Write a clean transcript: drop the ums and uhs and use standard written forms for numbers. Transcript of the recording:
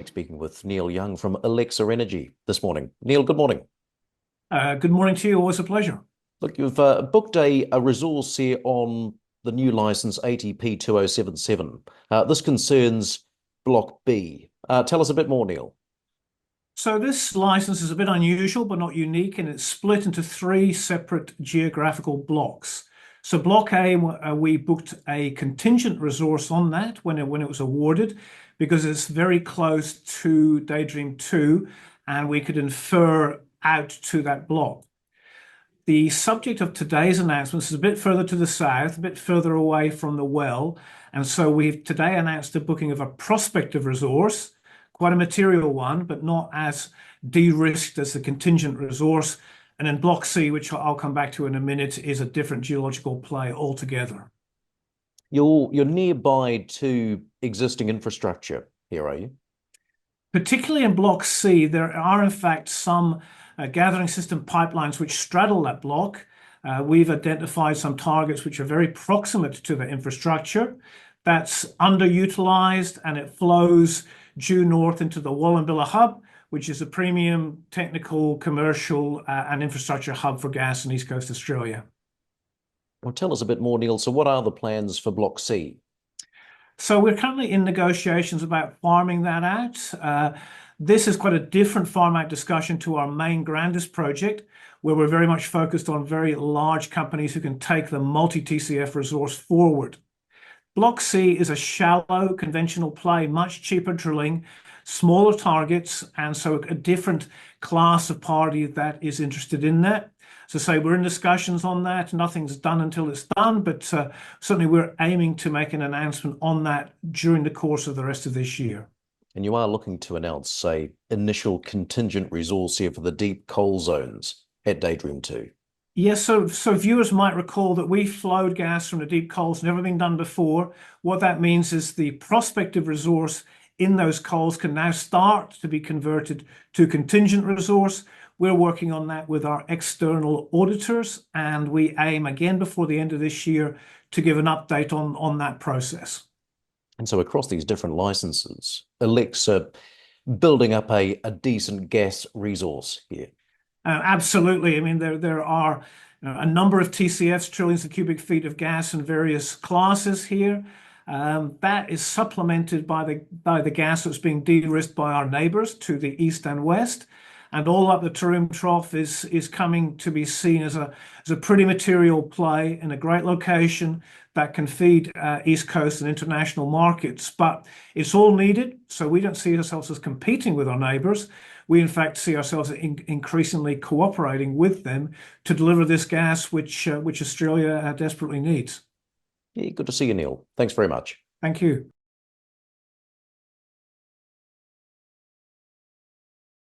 Speaking with Neil Young from Elixir Energy this morning. Neil, good morning. Good morning to you. Always a pleasure. Look, you've booked a resource here on the new license ATP 2077. This concerns Block B. Tell us a bit more, Neil. So this license is a bit unusual, but not unique, and it's split into three separate geographical blocks. So Block A, we booked a contingent resource on that when it was awarded, because it's very close to Daydream 2, and we could infer out to that block. The subject of today's announcement is a bit further to the south, a bit further away from the well. And so we've today announced the booking of a prospective resource, quite a material one, but not as de-risked as the contingent resource. And then Block C, which I'll come back to in a minute, is a different geological play altogether. You're nearby to existing infrastructure here, are you? Particularly in Block C, there are in fact some gathering system pipelines which straddle that block. We've identified some targets which are very proximate to the infrastructure. That's underutilized, and it flows due north into the Wallumbilla hub, which is a premium technical, commercial, and infrastructure hub for gas in East Coast Australia. Well, tell us a bit more, Neil. So what are the plans for Block C? So we're currently in negotiations about farming that out. This is quite a different farm out discussion to our main Grandis project, where we're very much focused on very large companies who can take the multi-TCF resource forward. Block C is a shallow conventional play, much cheaper drilling, smaller targets, and so a different class of party that is interested in that. So say we're in discussions on that. Nothing's done until it's done, but certainly we're aiming to make an announcement on that during the course of the rest of this year. And you are looking to announce a initial contingent resource here for the deep coal zones at Daydream 2. Yes, so viewers might recall that we flowed gas from the deep coals, never been done before. What that means is the prospective resource in those coals can now start to be converted to contingent resource. We're working on that with our external auditors, and we aim again before the end of this year to give an update on that process. And so across these different licenses, Elixir building up a decent gas resource here. Absolutely. I mean, there are a number of TCFs, trillions of cubic feet of gas in various classes here. That is supplemented by the gas that's being de-risked by our neighbours to the east and west. And all up the Taroom Trough is coming to be seen as a pretty material play in a great location that can feed East Coast and international markets. But it's all needed, so we don't see ourselves as competing with our neighbours. We, in fact, see ourselves increasingly cooperating with them to deliver this gas, which Australia desperately needs. Yeah, good to see you, Neil. Thanks very much. Thank you.